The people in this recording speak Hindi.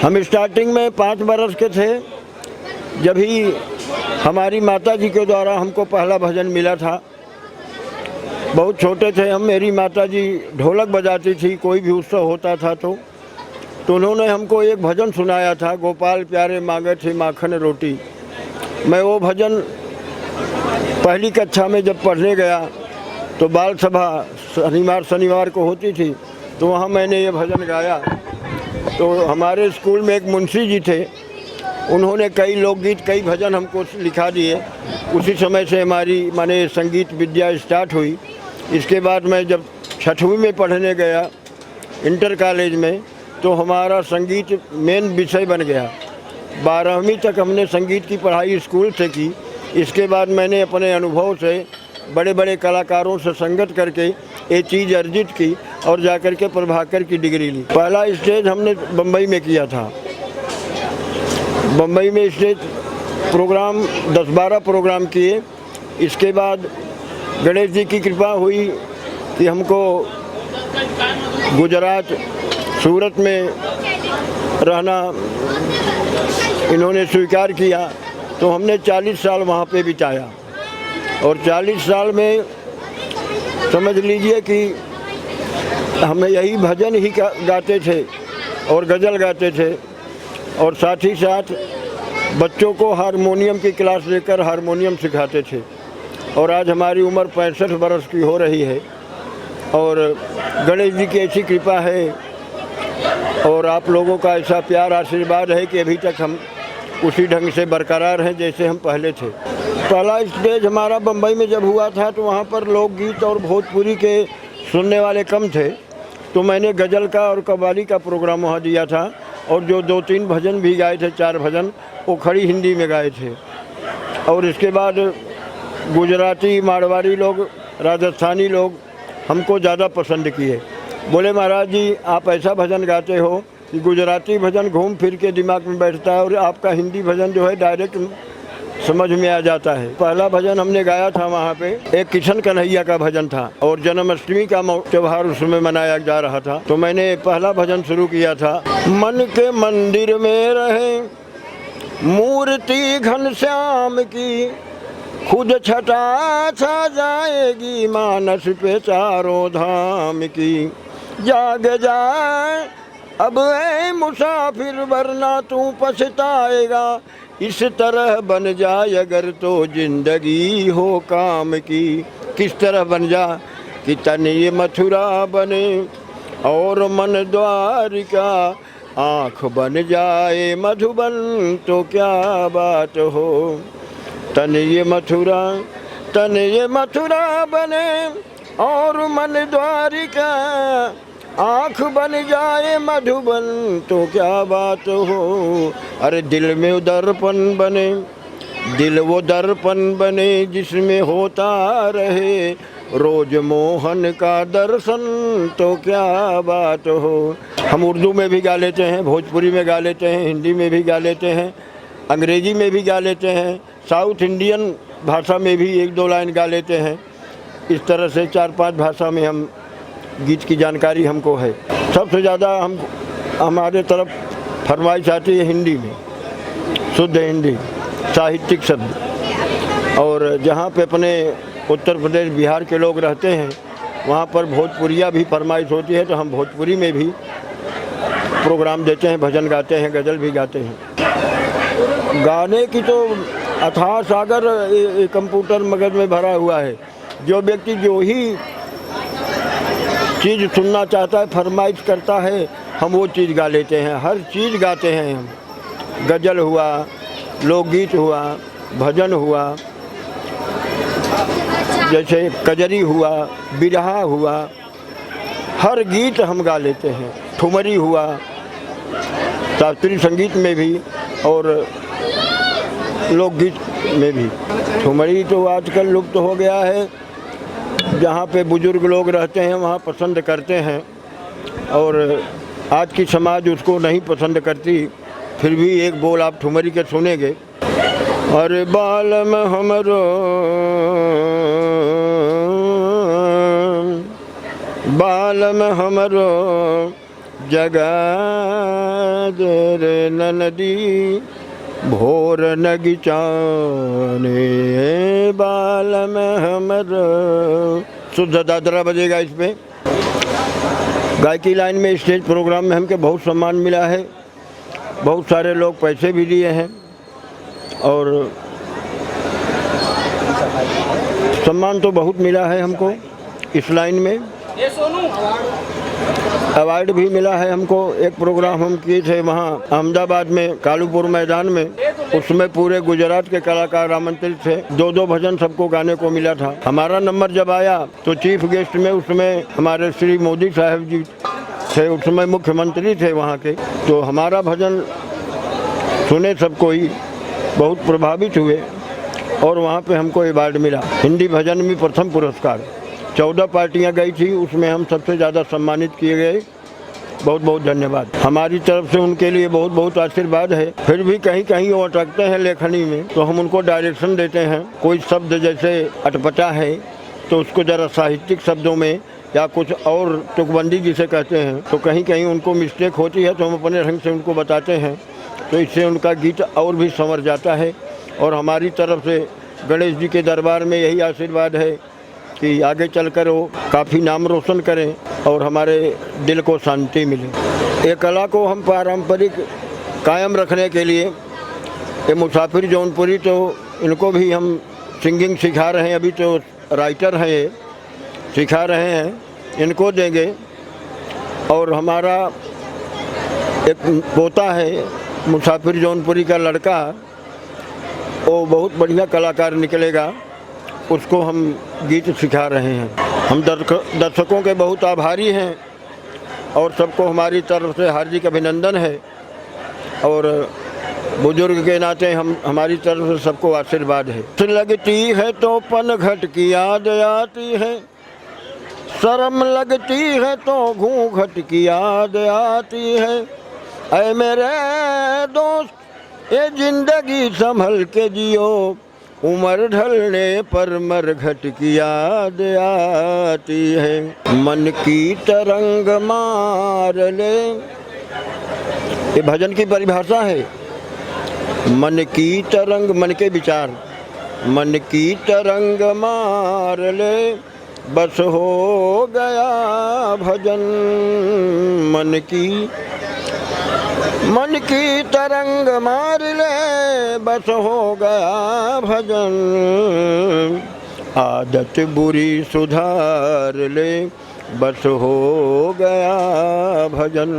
हम स्टार्टिंग में 5 बरस के थे जब ही हमारी माता जी के द्वारा हमको पहला भजन मिला था। बहुत छोटे थे हम, मेरी माता जी ढोलक बजाती थी, कोई भी उत्सव होता था तो उन्होंने हमको एक भजन सुनाया था, गोपाल प्यारे मांगे थे माखन रोटी। मैं वो भजन पहली कक्षा में जब पढ़ने गया तो बाल सभा शनिवार को होती थी, तो वहाँ मैंने ये भजन गाया। तो हमारे स्कूल में एक मुंशी जी थे, उन्होंने कई लोकगीत कई भजन हमको लिखा दिए। उसी समय से हमारी माने संगीत विद्या स्टार्ट हुई। इसके बाद मैं जब 6वीं में पढ़ने गया इंटर कॉलेज में, तो हमारा संगीत मेन विषय बन गया। 12वीं तक हमने संगीत की पढ़ाई स्कूल से की। इसके बाद मैंने अपने अनुभव से बड़े बड़े कलाकारों से संगत करके ये चीज़ अर्जित की और जाकर के प्रभाकर की डिग्री ली। पहला स्टेज हमने बम्बई में किया था। बम्बई में स्टेज प्रोग्राम 10-12 प्रोग्राम किए। इसके बाद गणेश जी की कृपा हुई कि हमको गुजरात सूरत में रहना इन्होंने स्वीकार किया, तो हमने 40 साल वहाँ पे बिताया। और 40 साल में समझ लीजिए कि हम यही भजन ही गाते थे और गज़ल गाते थे, और साथ ही साथ बच्चों को हारमोनियम की क्लास लेकर हारमोनियम सिखाते थे। और आज हमारी उम्र 65 बरस की हो रही है और गणेश जी की ऐसी कृपा है और आप लोगों का ऐसा प्यार आशीर्वाद है कि अभी तक हम उसी ढंग से बरकरार हैं जैसे हम पहले थे। पहला स्टेज हमारा बम्बई में जब हुआ था तो वहाँ पर लोकगीत और भोजपुरी के सुनने वाले कम थे, तो मैंने गज़ल का और कव्वाली का प्रोग्राम वहाँ दिया था। और जो 2-3 भजन भी गाए थे, 4 भजन, वो खड़ी हिंदी में गाए थे। और इसके बाद गुजराती, मारवाड़ी लोग, राजस्थानी लोग हमको ज़्यादा पसंद किए। बोले महाराज जी आप ऐसा भजन गाते हो कि गुजराती भजन घूम फिर के दिमाग में बैठता है और आपका हिंदी भजन जो है डायरेक्ट समझ में आ जाता है। पहला भजन हमने गाया था वहाँ पे एक किशन कन्हैया का भजन था और जन्माष्टमी का त्यौहार उसमें मनाया जा रहा था, तो मैंने पहला भजन शुरू किया था। मन के मंदिर में रहे मूर्ति घनश्याम की, खुद छटा छा जाएगी मानस पे चारों धाम की। जाग जाए अब ऐ मुसाफिर वरना तू पछताएगा, इस तरह बन जाए अगर तो जिंदगी हो काम की। किस तरह बन जा कि तन ये मथुरा बने और मन द्वारिका, आँख बन जाए मधुबन तो क्या बात हो। तन ये मथुरा बने और मन द्वारिका, आँख बन जाए मधुबन तो क्या बात हो। अरे दिल में वो दर्पण बने, दिल वो दर्पण बने जिसमें होता रहे रोज मोहन का दर्शन तो क्या बात हो। हम उर्दू में भी गा लेते हैं, भोजपुरी में गा लेते हैं, हिंदी में भी गा लेते हैं, अंग्रेजी में भी गा लेते हैं, साउथ इंडियन भाषा में भी 1-2 लाइन गा लेते हैं। इस तरह से 4-5 भाषा में हम गीत की जानकारी हमको है। सबसे ज़्यादा हमारे तरफ फरमाइश आती है हिंदी में, शुद्ध हिंदी, साहित्यिक शब्द। और जहाँ पे अपने उत्तर प्रदेश बिहार के लोग रहते हैं वहाँ पर भोजपुरिया भी फरमाइश होती है, तो हम भोजपुरी में भी प्रोग्राम देते हैं, भजन गाते हैं, गज़ल भी गाते हैं। गाने की तो अथाह सागर कंप्यूटर मगज में भरा हुआ है। जो व्यक्ति जो ही चीज़ सुनना चाहता है, फरमाइश करता है, हम वो चीज़ गा लेते हैं। हर चीज़ गाते हैं हम, गज़ल हुआ, लोकगीत हुआ, भजन हुआ, जैसे कजरी हुआ, बिरहा हुआ, हर गीत हम गा लेते हैं। ठुमरी हुआ, शास्त्रीय संगीत में भी और लोकगीत में भी। ठुमरी तो आजकल लुप्त हो गया है, जहाँ पे बुजुर्ग लोग रहते हैं वहाँ पसंद करते हैं और आज की समाज उसको नहीं पसंद करती। फिर भी एक बोल आप ठुमरी के सुनेंगे। अरे बालम हमरो जगा दे रे ननदी भोर नगिचाने बाल में हमर। शुद्ध दादरा बजेगा इस पे। गायकी लाइन में स्टेज प्रोग्राम में हमको बहुत सम्मान मिला है, बहुत सारे लोग पैसे भी दिए हैं और सम्मान तो बहुत मिला है हमको। इस लाइन में अवार्ड भी मिला है हमको। एक प्रोग्राम हम किए थे वहाँ अहमदाबाद में कालूपुर मैदान में, उसमें पूरे गुजरात के कलाकार आमंत्रित थे। 2-2 भजन सबको गाने को मिला था। हमारा नंबर जब आया तो चीफ गेस्ट में उसमें हमारे श्री मोदी साहब जी थे, उसमें मुख्यमंत्री थे वहाँ के। तो हमारा भजन सुने सब कोई बहुत प्रभावित हुए और वहाँ पे हमको अवार्ड मिला। हिंदी भजन में प्रथम पुरस्कार। 14 पार्टियाँ गई थी, उसमें हम सबसे ज़्यादा सम्मानित किए गए। बहुत बहुत धन्यवाद। हमारी तरफ से उनके लिए बहुत बहुत आशीर्वाद है। फिर भी कहीं कहीं वो अटकते हैं लेखनी में, तो हम उनको डायरेक्शन देते हैं। कोई शब्द जैसे अटपटा है तो उसको ज़रा साहित्यिक शब्दों में या कुछ और तुकबंदी जिसे कहते हैं, तो कहीं कहीं उनको मिस्टेक होती है तो हम अपने ढंग से उनको बताते हैं, तो इससे उनका गीत और भी संवर जाता है। और हमारी तरफ से गणेश जी के दरबार में यही आशीर्वाद है कि आगे चलकर वो काफ़ी नाम रोशन करें और हमारे दिल को शांति मिले। ये कला को हम पारंपरिक कायम रखने के लिए ये मुसाफिर जौनपुरी, तो इनको भी हम सिंगिंग सिखा रहे हैं। अभी तो राइटर हैं, ये सिखा रहे हैं, इनको देंगे। और हमारा एक पोता है मुसाफिर जौनपुरी का लड़का, वो बहुत बढ़िया कलाकार निकलेगा, उसको हम गीत सिखा रहे हैं। हम दर्शकों के बहुत आभारी हैं और सबको हमारी तरफ से हार्दिक अभिनंदन है। और बुजुर्ग के नाते हमारी तरफ से सबको आशीर्वाद है। लगती है तो पनघट की याद आती है, शर्म लगती है तो घूंघट की याद आती है। ऐ मेरे दोस्त ये जिंदगी संभल के जियो, उम्र ढलने पर मरघट की याद आती है। मन की तरंग मार ले, ये भजन की परिभाषा है। मन की तरंग, मन के विचार, मन की तरंग मार ले बस हो गया भजन। मन की तरंग मार ले बस हो गया भजन। आदत बुरी सुधार ले बस हो गया भजन।